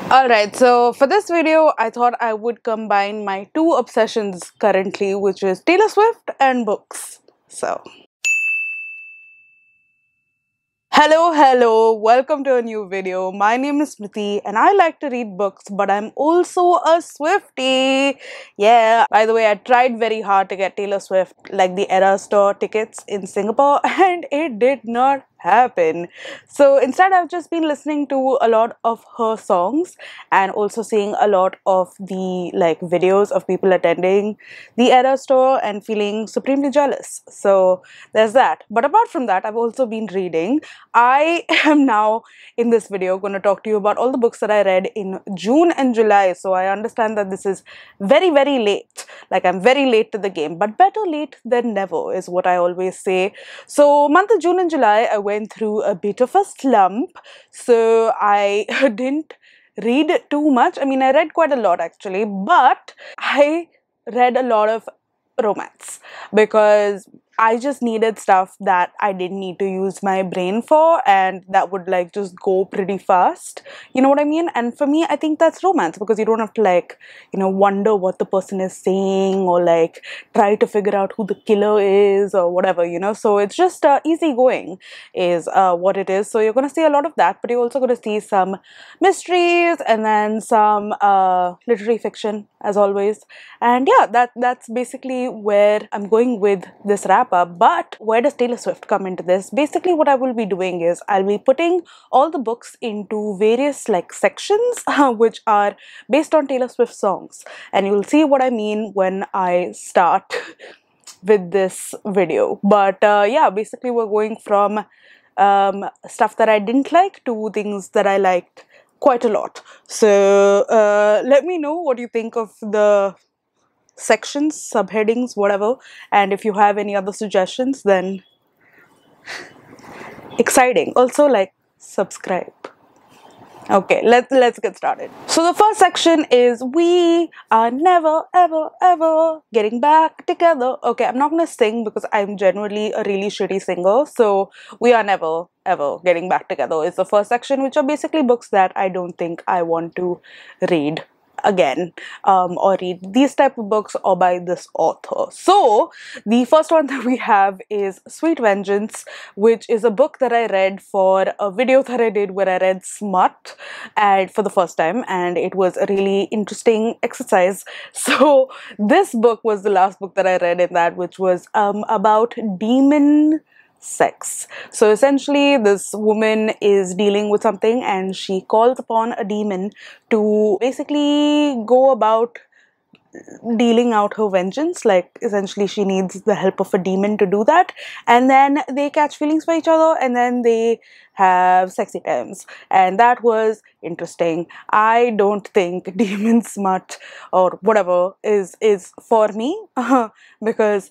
Alright, so for this video, I thought I would combine my two obsessions currently, which is Taylor Swift and books. So, hello, welcome to a new video. My name is Smriti and I like to read books, but I'm also a Swiftie. Yeah, by the way, I tried very hard to get Taylor Swift, like the Eras Tour tickets in Singapore, and it did not happen. So instead, I've just been listening to a lot of her songs and also seeing a lot of the videos of people attending the Eras Tour and feeling supremely jealous. So there's that. But apart from that, I've also been reading. I am now in this video going to talk to you about all the books that I read in June and July. So I understand that this is very late. Like, I'm very late to the game, but better late than never is what I always say. So month of June and July, I went through a bit of a slump. So I didn't read too much. I mean, I read quite a lot actually, but I read a lot of romance because I just needed stuff that I didn't need to use my brain for and that would just go pretty fast. You know what I mean? And for me, I think that's romance because you don't have to wonder what the person is saying or try to figure out who the killer is or whatever, So it's just easy going is what it is. So you're going to see a lot of that, but you're also going to see some mysteries and then some literary fiction as always. And yeah, that's basically where I'm going with this wrap up. But where does Taylor Swift come into this? Basically, what I will be doing is I'll be putting all the books into various sections which are based on Taylor Swift songs, and you'll see what I mean when I start with this video. But yeah, basically we're going from stuff that I didn't like to things that I liked quite a lot. So let me know what you think of the sections, subheadings, whatever, and if you have any other suggestions, then exciting. Also, subscribe. Okay, let's get started. So the first section is we are never ever getting back together. Okay, I'm not gonna sing because I'm generally a really shitty singer. So we are never ever getting back together is the first section, which are basically books that I don't think I want to read again or read these type of books or by this author. So the first one that we have is Sweet Vengeance, which is a book that I read for a video that I did where I read Smut and for the first time, and it was a really interesting exercise. So this book was the last book that I read in that, which was about demon sex. So essentially this woman is dealing with something and she calls upon a demon to basically go about dealing out her vengeance. Essentially she needs the help of a demon to do that, and then they catch feelings for each other and then they have sexy times, and that was interesting. I don't think demon smut or whatever is for me because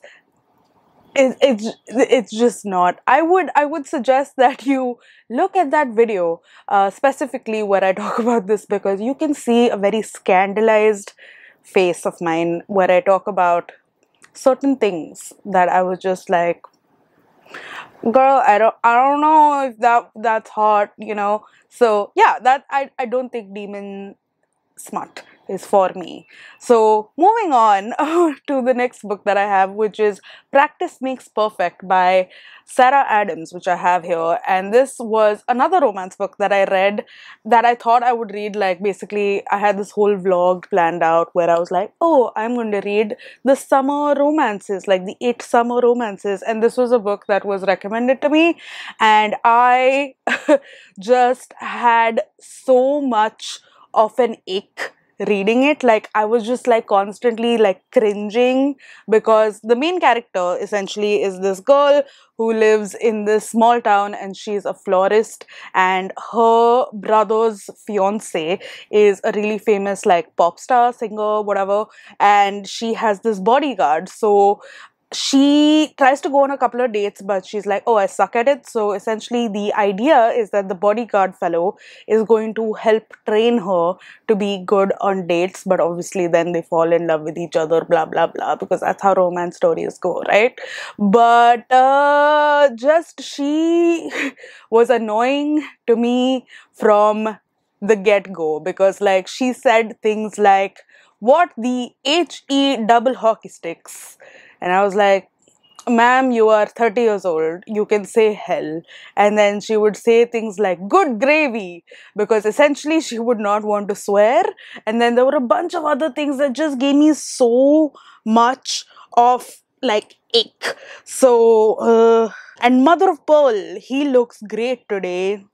it's just not. I would suggest that you look at that video specifically where I talk about this, because you can see a very scandalized face of mine where I talk about certain things that I was just like, girl, I don't know if that's hot, So yeah, that I don't think demon smut is for me. So moving on to the next book that I have, which is Practice Makes Perfect by Sarah Adams, which I have here. And this was another romance book that I read that I thought I would read. Basically I had this whole vlog planned out where I was like, oh, I'm going to read the summer romances, like the 8 summer romances, and this was a book that was recommended to me, and I just had so much of an ick reading it. I was just constantly cringing, because the main character essentially is this girl who lives in this small town and she's a florist, and her brother's fiance is a really famous pop star singer, whatever, and she has this bodyguard. So she tries to go on a couple of dates, but she's like, oh, I suck at it. So essentially the idea is that the bodyguard fellow is going to help train her to be good on dates, but obviously then they fall in love with each other, blah blah blah, because that's how romance stories go, right? But just she was annoying to me from the get-go, because like she said things like, what the HE double hockey sticks? And I was like, ma'am, you are 30 years old, you can say hell. And then she would say things like good gravy, because essentially she would not want to swear. And then there were a bunch of other things that just gave me so much of like ick. So and mother of pearl, he looks great today.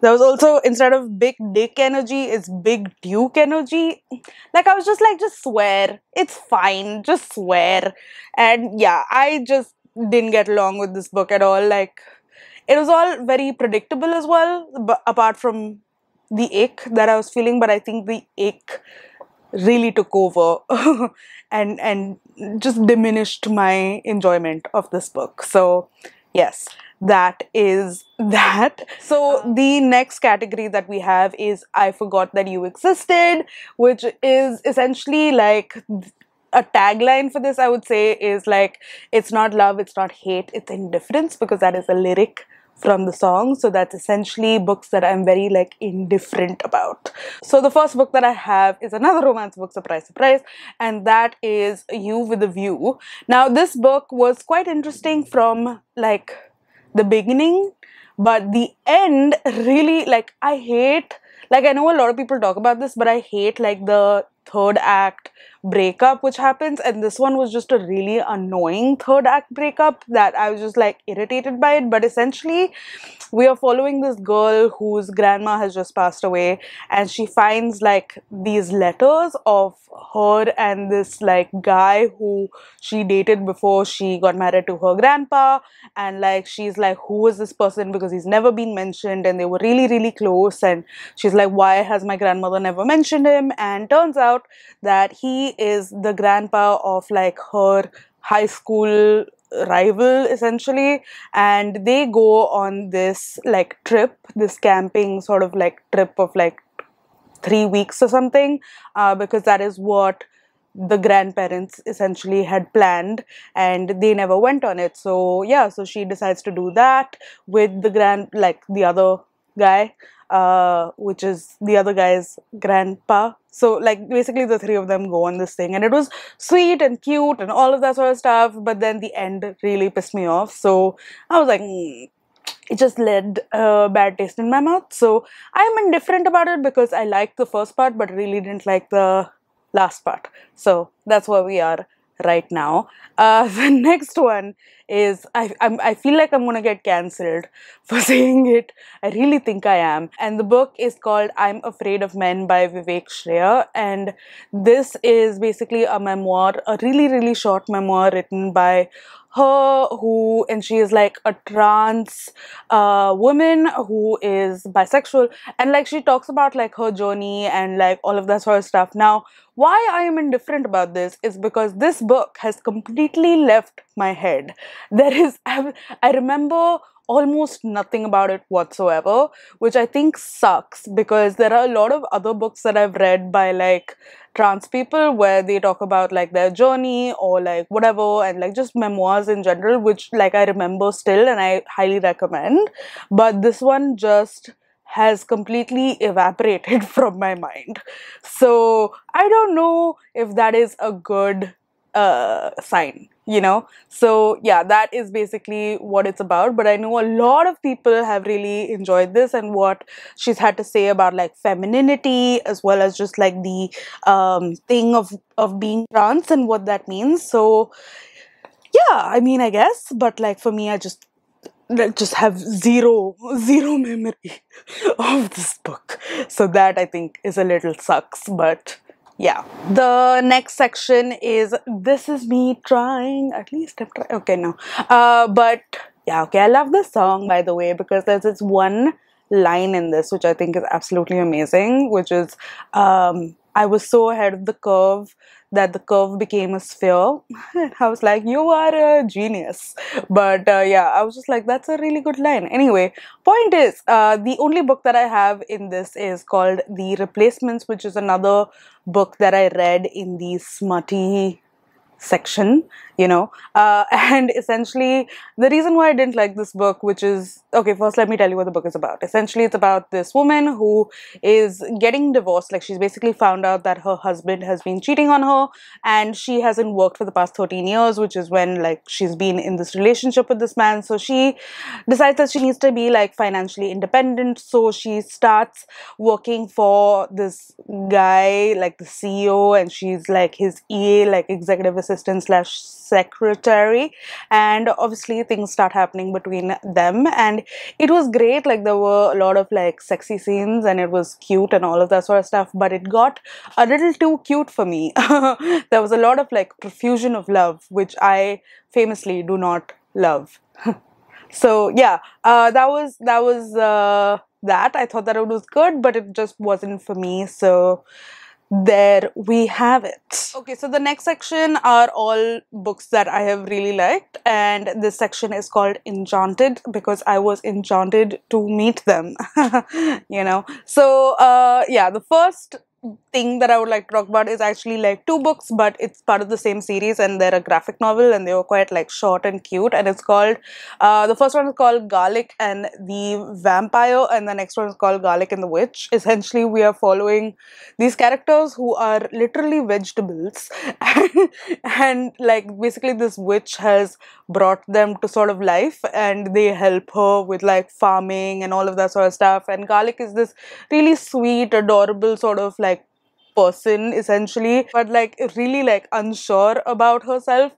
There was also, instead of big dick energy, it's big duke energy. Like, I was just like, just swear. It's fine. Just swear. And yeah, I just didn't get along with this book at all. Like, it was all very predictable as well, but apart from the ick that I was feeling. But I think the ick really took over and just diminished my enjoyment of this book. So yes, that is that. So the next category that we have is I Forgot That You Existed, which is essentially like a tagline for this, I would say, is like, it's not love, it's not hate, it's indifference, because that is a lyric from the song. So that's essentially books that I'm very like indifferent about. So the first book that I have is another romance book, surprise surprise, and that is You with a View. Now this book was quite interesting from like the beginning, but the end really, like, I hate, like, I know a lot of people talk about this, but I hate like the third act breakup which happens, and this one was just a really annoying third act breakup that I was just like irritated by it. But essentially we are following this girl whose grandma has just passed away, and she finds like these letters of her and this like guy who she dated before she got married to her grandpa. And like she's like, who is this person, because he's never been mentioned and they were really really close. And she's like, why has my grandmother never mentioned him? And turns out that he is the grandpa of like her high school rival essentially. And they go on this like trip, this camping sort of like trip of like 3 weeks or something, because that is what the grandparents essentially had planned, and they never went on it. So yeah, so she decides to do that with the other guy, which is the other guy's grandpa. So like basically the three of them go on this thing, and it was sweet and cute and all of that sort of stuff. But then the end really pissed me off. So I was like, it just led a bad taste in my mouth. So I'm indifferent about it because I liked the first part but really didn't like the last part. So that's where we are right now. The next one is, I feel like I'm gonna get cancelled for saying it. I really think I am. And the book is called I'm Afraid of Men by Vivek Shraya. And this is basically a memoir, a really really short memoir written by her, and she is like a trans woman who is bisexual, and like she talks about like her journey and like all of that sort of stuff. Now why I am indifferent about this is because this book has completely left my head. I remember almost nothing about it whatsoever, which I think sucks, because there are a lot of other books that I've read by like trans people where they talk about like their journey or like whatever, and like just memoirs in general, which like I remember still and I highly recommend. But this one just has completely evaporated from my mind. So I don't know if that is a good sign, you know. So yeah, that is basically what it's about. But I know a lot of people have really enjoyed this, and what she's had to say about like femininity as well as just like the thing of being trans and what that means. So yeah, I mean, I guess, but like for me, I just have zero memory of this book. So that I think is a little sucks. But yeah, the next section is This Is Me Trying, at least I'm trying. Okay, no, but yeah, okay, I love this song, by the way, because there's this one line in this which I think is absolutely amazing, which is I was so ahead of the curve that the curve became a sphere. I was like, you are a genius. But yeah, I was just like, that's a really good line. Anyway, point is, the only book that I have in this is called The Replacements, which is another book that I read in the smutty section, you know. And essentially, the reason why I didn't like this book, which is okay, first let me tell you what the book is about. Essentially, it's about this woman who is getting divorced. Like, she's basically found out that her husband has been cheating on her, and she hasn't worked for the past 13 years, which is when like she's been in this relationship with this man. So she decides that she needs to be like financially independent. So she starts working for this guy, like the CEO, and she's like his EA, like executive assistant slash secretary. And obviously things start happening between them, and it was great. Like, there were a lot of like sexy scenes, and it was cute and all of that sort of stuff, but it got a little too cute for me. There was a lot of like profusion of love, which I famously do not love. So yeah, that I thought that it was good, but it just wasn't for me. So there we have it. Okay, so the next section are all books that I have really liked, and this section is called Enchanted because I was enchanted to meet them. You know. So yeah, the first thing that I would like to talk about is actually like two books, but it's part of the same series, and they're a graphic novel, and they were quite like short and cute. And it's called the first one is called Garlic and the Vampire, and the next one is called Garlic and the Witch. Essentially, we are following these characters who are literally vegetables, and like basically this witch has brought them to sort of life, and they help her with like farming and all of that sort of stuff. And Garlic is this really sweet, adorable sort of like person essentially, but like really like unsure about herself.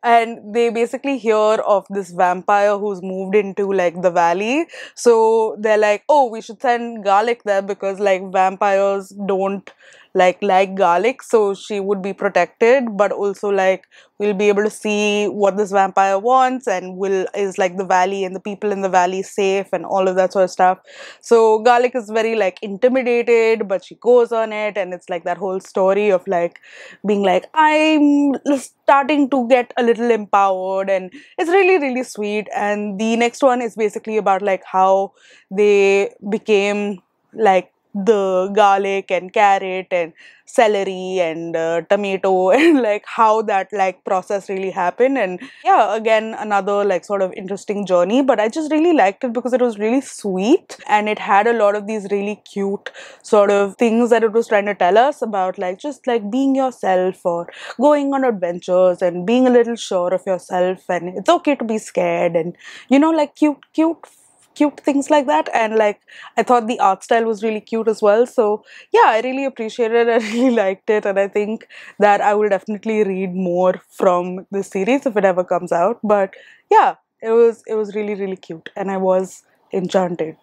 And they basically hear of this vampire who's moved into like the valley, so they're like, oh, we should send Garlic there because like vampires don't like garlic, so she would be protected, but also like we'll be able to see what this vampire wants, and will is like the valley and the people in the valley safe and all of that sort of stuff. So Garlic is very like intimidated, but she goes on it, and it's like that whole story of like being like, I'm starting to get a little empowered, and it's really really sweet. And the next one is basically about like how they became like the garlic and carrot and celery and tomato and like how that like process really happened. And yeah, again another like sort of interesting journey, but I just really liked it because it was really sweet, and it had a lot of these really cute sort of things that it was trying to tell us about, like just like being yourself or going on adventures and being a little sure of yourself, and it's okay to be scared, and you know, like cute things like that. And like I thought the art style was really cute as well. So yeah, I really appreciated it. I really liked it, and I think that I will definitely read more from this series if it ever comes out. But yeah, it was really really cute, and I was enchanted.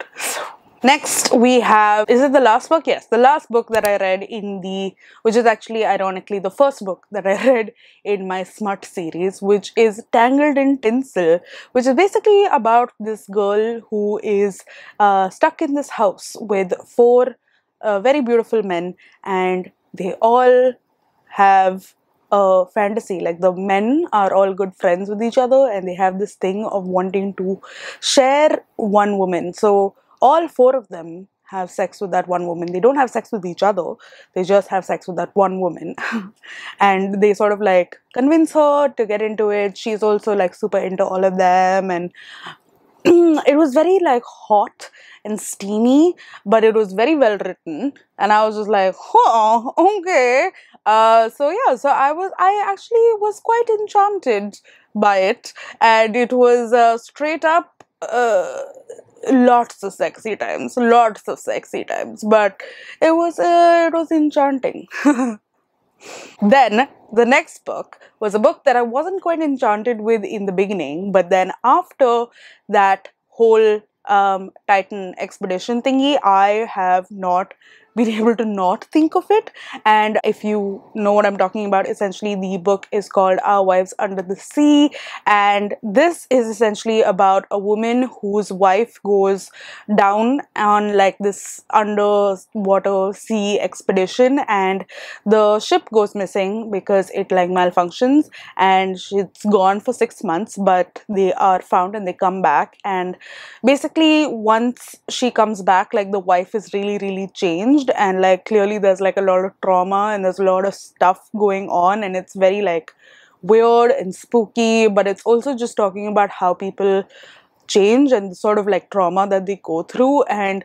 Next we have, is it the last book? Yes, the last book that I read in the, which is actually ironically the first book that I read in my Smut series, which is Tangled in Tinsel, which is basically about this girl who is stuck in this house with four very beautiful men, and they all have a fantasy. Like, the men are all good friends with each other, and they have this thing of wanting to share one woman. So all four of them have sex with that one woman. They don't have sex with each other, they just have sex with that one woman. And they sort of like convince her to get into it. She's also like super into all of them, and it was very like hot and steamy, but it was very well written, and I was just like, huh, okay. So yeah, so I actually was quite enchanted by it, and it was straight up lots of sexy times, but it was enchanting. Then the next book was a book that I wasn't quite enchanted with in the beginning, but then after that whole Titan expedition thingy, I have not been able to not think of it. And if you know what I'm talking about, essentially the book is called Our Wives Under the Sea, and this is essentially about a woman whose wife goes down on like this underwater sea expedition, and the ship goes missing because it like malfunctions, and it's gone for 6 months, but they are found and they come back. And basically once she comes back, like the wife is really really changed, and like clearly there's like a lot of trauma and there's a lot of stuff going on, and it's very like weird and spooky, but it's also just talking about how people change and the sort of like trauma that they go through. And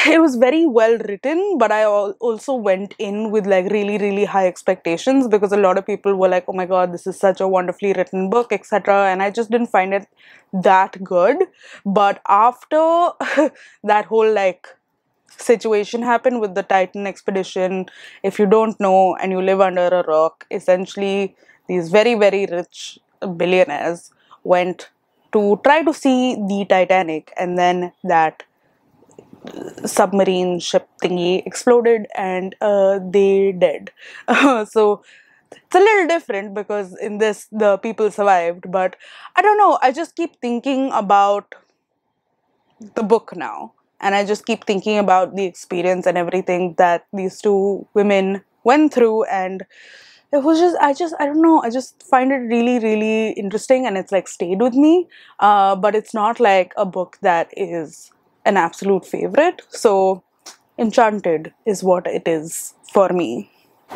it was very well written, but I also went in with like really, really high expectations, because a lot of people were like, oh my god, this is such a wonderfully written book, etc. And I just didn't find it that good. But after that whole like situation happened with the Titan expedition, if you don't know and you live under a rock, essentially these very, very rich billionaires went to try to see the Titanic, and then that submarine ship thingy exploded and they dead. So it's a little different, because in this the people survived. But I don't know, I just keep thinking about the book now, and I just keep thinking about the experience and everything that these two women went through. And it was just I don't know, I just find it really, really interesting, and it's like stayed with me. But it's not like a book that is an absolute favorite. So Enchanted is what it is for me.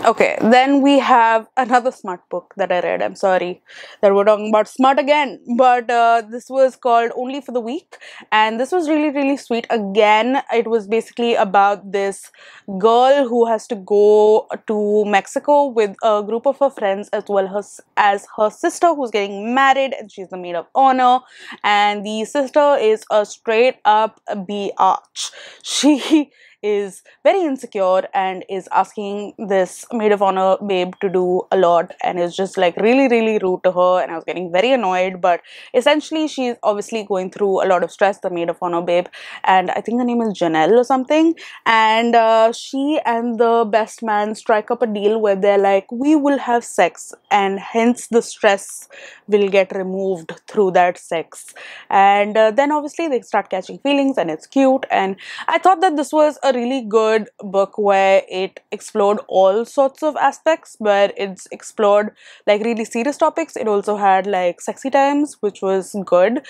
Okay, then we have another smart book that I read. I'm sorry that we're talking about smart again, but this was called Only for the Weak, and this was really, really sweet. Again, it was basically about this girl who has to go to Mexico with a group of her friends, as well as her sister who's getting married, and she's the maid of honor. And the sister is a straight up biatch. She is very insecure and is asking this maid of honor babe to do a lot, and is just like really, really rude to her, and I was getting very annoyed. But essentially she's obviously going through a lot of stress, the maid of honor babe, and I think her name is Janelle or something. And she and the best man strike up a deal where they're like, we will have sex, and hence the stress will get removed through that sex. And then obviously they start catching feelings, and it's cute. And I thought that this was a really good book where it explored all sorts of aspects, where it's explored like really serious topics. It also had like sexy times, which was good,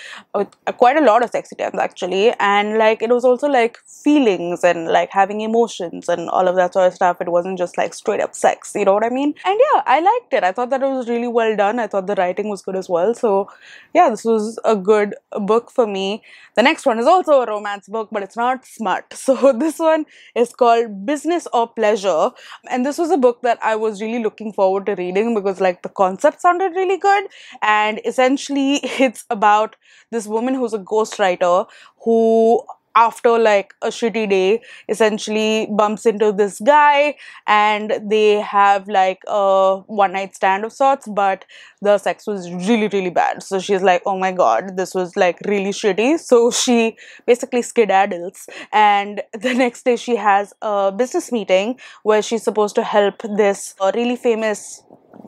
quite a lot of sexy times actually. And like it was also like feelings and like having emotions and all of that sort of stuff. It wasn't just like straight up sex, you know what I mean? And yeah, I liked it. I thought that it was really well done. I thought the writing was good as well. So yeah, this was a good book for me. The next one is also a romance book, but it's not smart. So this one is called Business or Pleasure, and this was a book that I was really looking forward to reading, because like the concept sounded really good. And essentially it's about this woman who's a ghostwriter who, after like a shitty day, essentially bumps into this guy, and they have like a one night stand of sorts, but the sex was really, really bad. So she's like, oh my god, this was like really shitty. So she basically skedaddles, and the next day she has a business meeting where she's supposed to help this really famous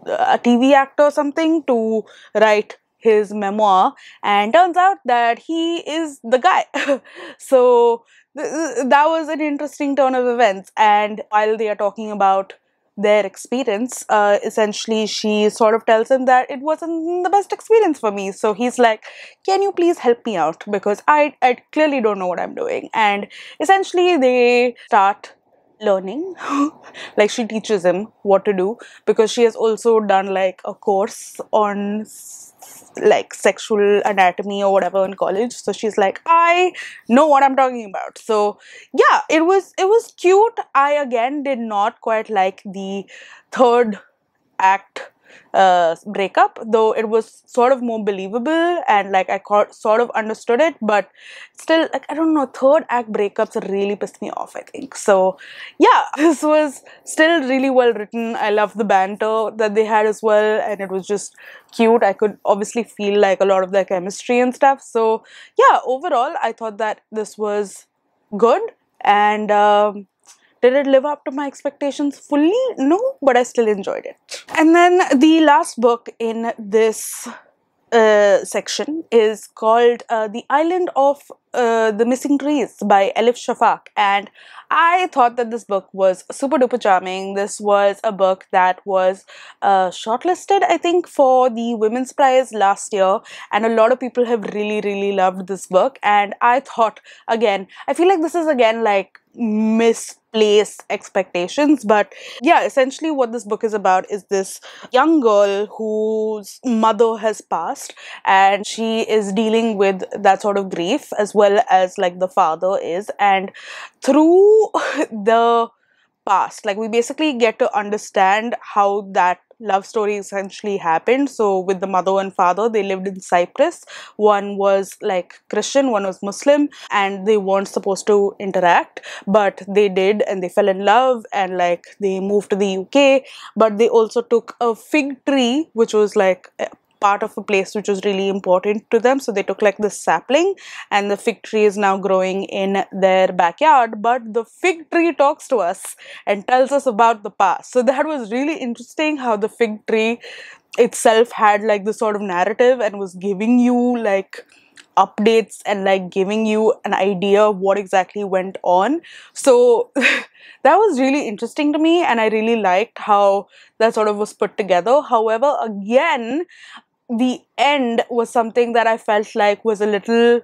TV actor or something to write his memoir. And turns out that he is the guy. So that was an interesting turn of events. And while they are talking about their experience, essentially she sort of tells him that it wasn't the best experience for me. So he's like, can you please help me out, because I clearly don't know what I'm doing. And essentially they start learning. Like she teaches him what to do, because she has also done like a course on like sexual anatomy or whatever in college. So she's like, I know what I'm talking about. So yeah, it was cute. I again did not quite like the third act breakup, though it was sort of more believable, and like I sort of understood it. But still, like I don't know, third act breakups really pissed me off, I think. So yeah, this was still really well written. I loved the banter that they had as well, and it was just cute. I could obviously feel like a lot of their chemistry and stuff. So yeah, overall I thought that this was good. And did it live up to my expectations fully? No, but I still enjoyed it. And then the last book in this section is called The Island of The Missing Trees by Elif Shafak, and I thought that this book was super duper charming. This was a book that was shortlisted, I think, for the Women's Prize last year, and a lot of people have really, really loved this book. And I thought, again, I feel like this is again like misplaced expectations, but yeah, essentially what this book is about is this young girl whose mother has passed, and she is dealing with that sort of grief as well as like the father is. And through the past, like, we basically get to understand how that love story essentially happened. So with the mother and father, they lived in Cyprus. One was like Christian, one was Muslim, and they weren't supposed to interact, but they did, and they fell in love, and like they moved to the UK. But they also took a fig tree, which was like part of a place which was really important to them. So they took like this sapling, and the fig tree is now growing in their backyard. But the fig tree talks to us and tells us about the past. So that was really interesting, how the fig tree itself had like this sort of narrative and was giving you like updates and like giving you an idea of what exactly went on. So that was really interesting to me, and I really liked how that sort of was put together. However, again, the end was something that I felt like was a little,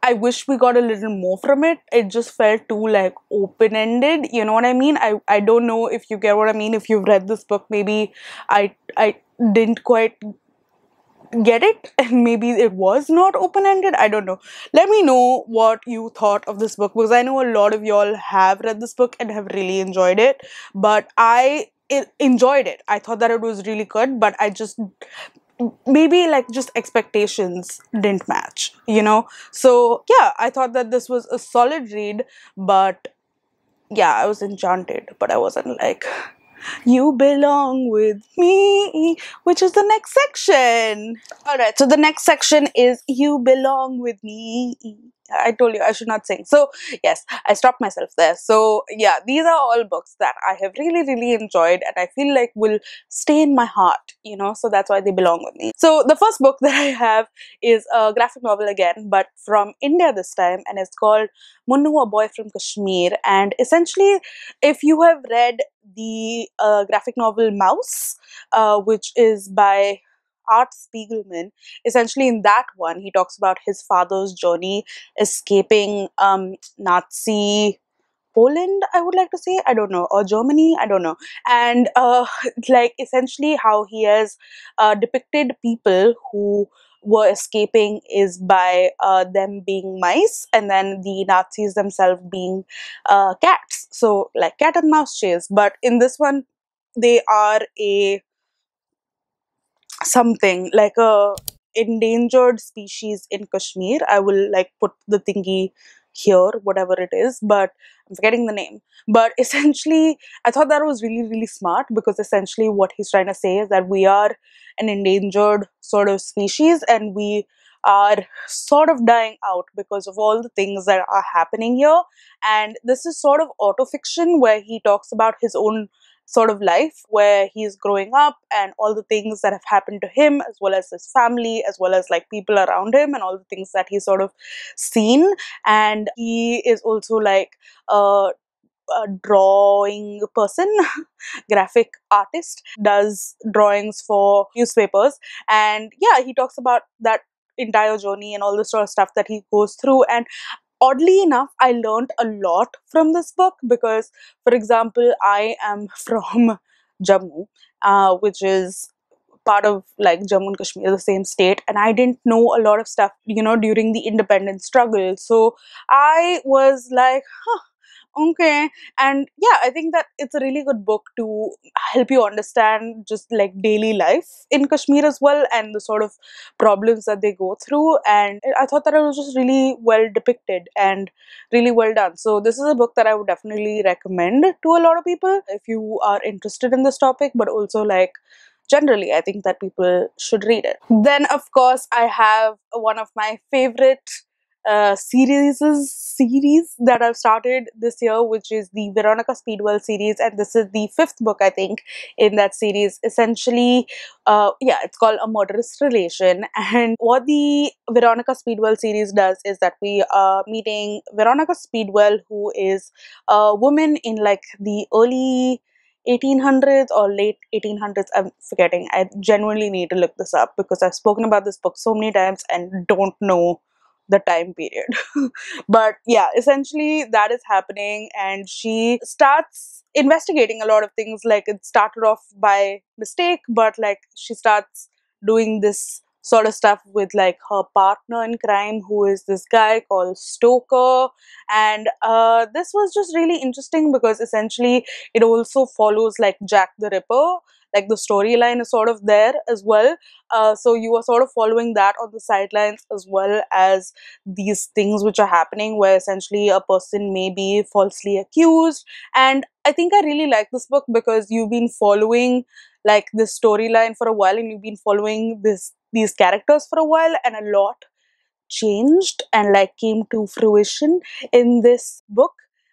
I wish we got a little more from it. It just felt too like open-ended. You know what I mean? I don't know if you get what I mean. If you've read this book, maybe I didn't quite get it, and maybe it was not open-ended. I don't know. Let me know what you thought of this book, because I know a lot of y'all have read this book and have really enjoyed it. But enjoyed it. I thought that it was really good, but I just, maybe like just expectations didn't match, you know. So yeah, I thought that this was a solid read, but yeah, I was enchanted, but I wasn't like, you belong with me, which is the next section. All right, so the next section is You Belong with Me. I told you I should not sing. So, yes, I stopped myself there. So, yeah, these are all books that I have really, really enjoyed and I feel like will stay in my heart, you know, so that's why they belong with me. So, the first book that I have is a graphic novel again, but from India this time, and it's called Munnu, a Boy from Kashmir. And essentially, if you have read the graphic novel Mouse, which is by Art Spiegelman, essentially in that one, he talks about his father's journey escaping Nazi Poland, I would like to say, I don't know, or Germany, I don't know. And like essentially how he has depicted people who were escaping is by them being mice, and then the Nazis themselves being cats. So like cat and mouse chase. But in this one, they are a something like a endangered species in Kashmir. I will like put the thingy here, whatever it is, but I'm forgetting the name. But essentially, I thought that was really, really smart, because essentially what he's trying to say is that we are an endangered sort of species, and we are sort of dying out because of all the things that are happening here. And this is sort of autofiction where he talks about his own sort of life, where he's growing up and all the things that have happened to him, as well as his family, as well as like people around him, and all the things that he's sort of seen. And he is also like a drawing person, graphic artist, does drawings for newspapers. And yeah, he talks about that entire journey and all the sort of stuff that he goes through. And oddly enough, I learned a lot from this book, because, for example, I am from Jammu, which is part of like Jammu and Kashmir, the same state, and I didn't know a lot of stuff, you know, during the independence struggle. So I was like, huh, okay. And yeah, I think that it's a really good book to help you understand just like daily life in Kashmir as well, and the sort of problems that they go through. And I thought that it was just really well depicted and really well done. So this is a book that I would definitely recommend to a lot of people if you are interested in this topic, but also like generally I think that people should read it. Then of course I have one of my favorite series that I've started this year, which is the Veronica Speedwell series, and this is the fifth book, I think, in that series. Essentially, yeah, it's called A Murderous Relation. And what the Veronica Speedwell series does is that we are meeting Veronica Speedwell, who is a woman in like the early 1800s or late 1800s. I'm forgetting. I genuinely need to look this up because I've spoken about this book so many times and don't know the time period. But yeah, essentially that is happening, and she starts investigating a lot of things. Like, it started off by mistake, but like she starts doing this sort of stuff with like her partner in crime, who is this guy called Stoker. And this was just really interesting because essentially it also follows like Jack the Ripper. Like, the storyline is sort of there as well. So you are sort of following that on the sidelines, as well as these things which are happening where essentially a person may be falsely accused. And I think I really like this book because you've been following like this storyline for a while, and you've been following these characters for a while, and a lot changed and like came to fruition in this book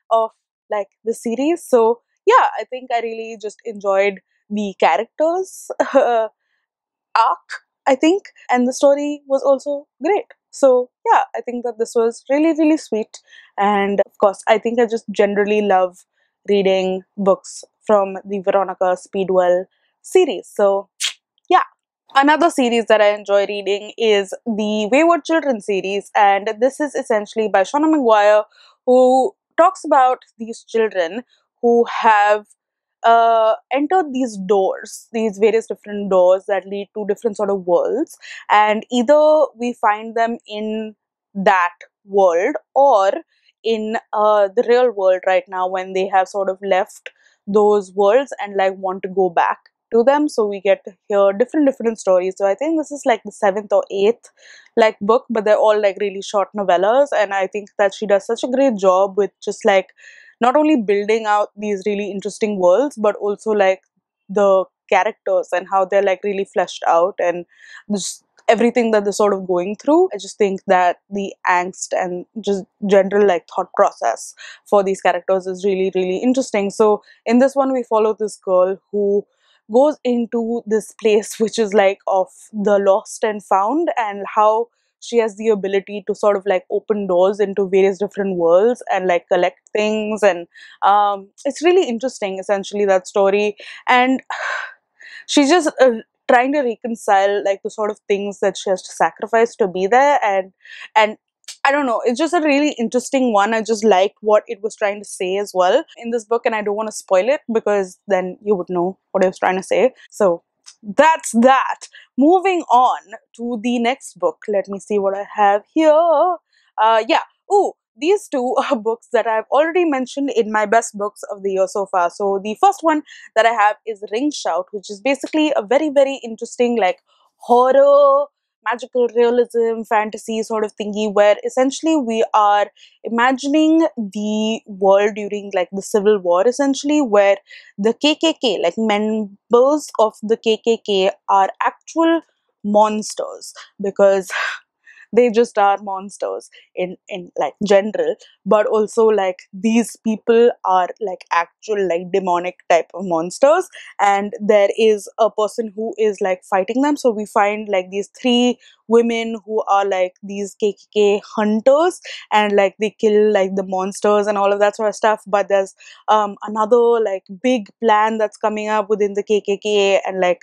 of like the series. So yeah, I think I really just enjoyed the characters arc, I think, and the story was also great. So yeah, I think that this was really, really sweet. And of course, I think I just generally love reading books from the Veronica Speedwell series. So yeah. Another series that I enjoy reading is the Wayward Children series, and this is essentially by Shauna Maguire, who talks about these children who have entered these doors, these various different doors that lead to different sort of worlds, and either we find them in that world or in the real world right now, when they have sort of left those worlds and like want to go back to them. So we get to hear different stories. So I think this is like the seventh or eighth like book, but they're all like really short novellas, and I think that she does such a great job with just like not only building out these really interesting worlds, but also like the characters and how they're like really fleshed out, and just everything that they're sort of going through. I just think that the angst and just general like thought process for these characters is really, really interesting. So in this one, we follow this girl who goes into this place which is like of the lost and found, and how she has the ability to sort of like open doors into various different worlds and like collect things. And it's really interesting, essentially, that story. And she's just trying to reconcile like the sort of things that she has to sacrifice to be there. And I don't know, it's just a really interesting one. I just liked what it was trying to say as well in this book, and I don't want to spoil it because then you would know what it was trying to say. So that's that. Moving on to the next book. Let me see what I have here. Yeah. Oh, these two are books that I've already mentioned in my best books of the year so far. So the first one that I have is Ring Shout, which is basically a very, very interesting like horror, magical realism, fantasy sort of thingy, where essentially we are imagining the world during like the Civil War, essentially, where the KKK, like members of the KKK, are actual monsters, because they just are monsters in like general, but also like these people are like actual like demonic type of monsters, and there is a person who is like fighting them. So we find like these three women who are like these KKK hunters, and like they kill like the monsters and all of that sort of stuff. But there's another like big plan that's coming up within the KKK, and like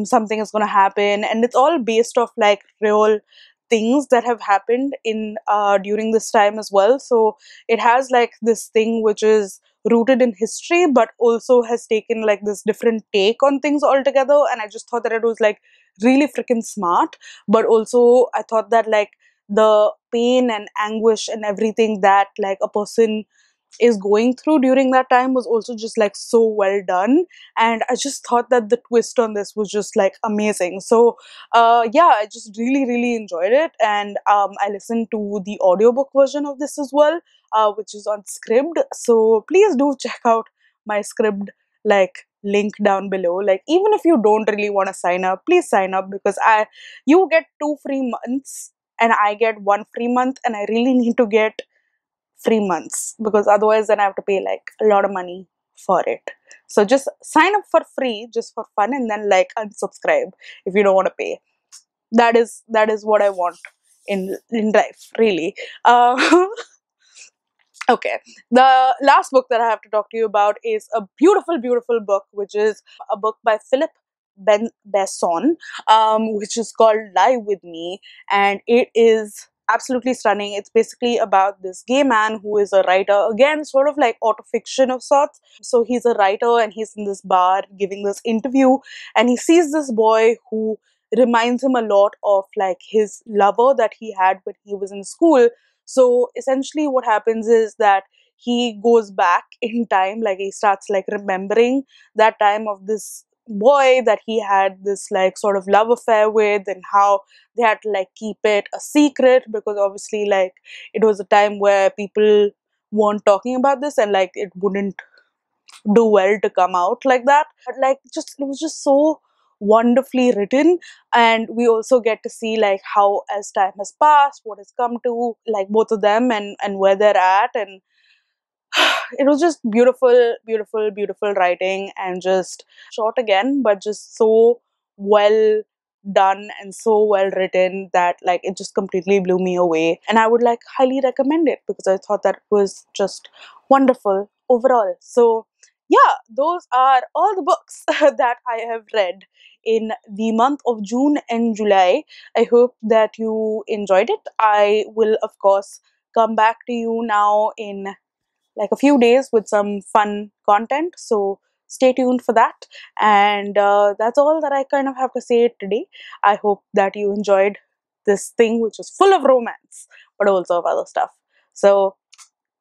something is going to happen, and it's all based off like real things that have happened in during this time as well. So it has like this thing which is rooted in history, but also has taken like this different take on things altogether. And I just thought that it was like really freaking smart. But also I thought that like the pain and anguish and everything that like a person is going through during that time was also just like so well done. And I just thought that the twist on this was just like amazing. So yeah, I just really, really enjoyed it. And I listened to the audiobook version of this as well, which is on Scribd. So please do check out my Scribd like link down below. Like, even if you don't really want to sign up, please sign up, because I you get 2 free months and I get one free month, and I really need to get 3 months, because otherwise then I have to pay like a lot of money for it. So just sign up for free just for fun, and then like unsubscribe if you don't want to pay. That is what I want in life, really. uh, Okay, the last book that I have to talk to you about is a beautiful, beautiful book, which is a book by Philip Besson, which is called Lie With Me, and it is absolutely stunning. It's basically about this gay man who is a writer, again, sort of like autofiction of sorts. So he's a writer and he's in this bar giving this interview, and he sees this boy who reminds him a lot of like his lover that he had when he was in school. So essentially what happens is that he goes back in time, like he starts like remembering that time of this boy that he had this like sort of love affair with, and how they had to like keep it a secret, because obviously like it was a time where people weren't talking about this, and like it wouldn't do well to come out like that. But like just it was just so wonderfully written, and we also get to see like how as time has passed what has come to like both of them, and where they're at. And it was just beautiful, beautiful, beautiful writing, and just short again, but just so well done and so well written that like it just completely blew me away. And I would like highly recommend it because I thought that was just wonderful overall. So yeah, those are all the books that I have read in the month of June and July. I hope that you enjoyed it. I will of course come back to you now in like a few days with some fun content. So stay tuned for that. And that's all that I kind of have to say today. I hope that you enjoyed this thing, which is full of romance, but also of other stuff. So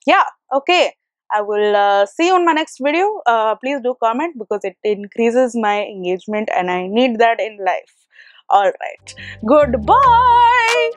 yeah, okay. I will see you on my next video. Please do comment because it increases my engagement and I need that in life. All right. Goodbye.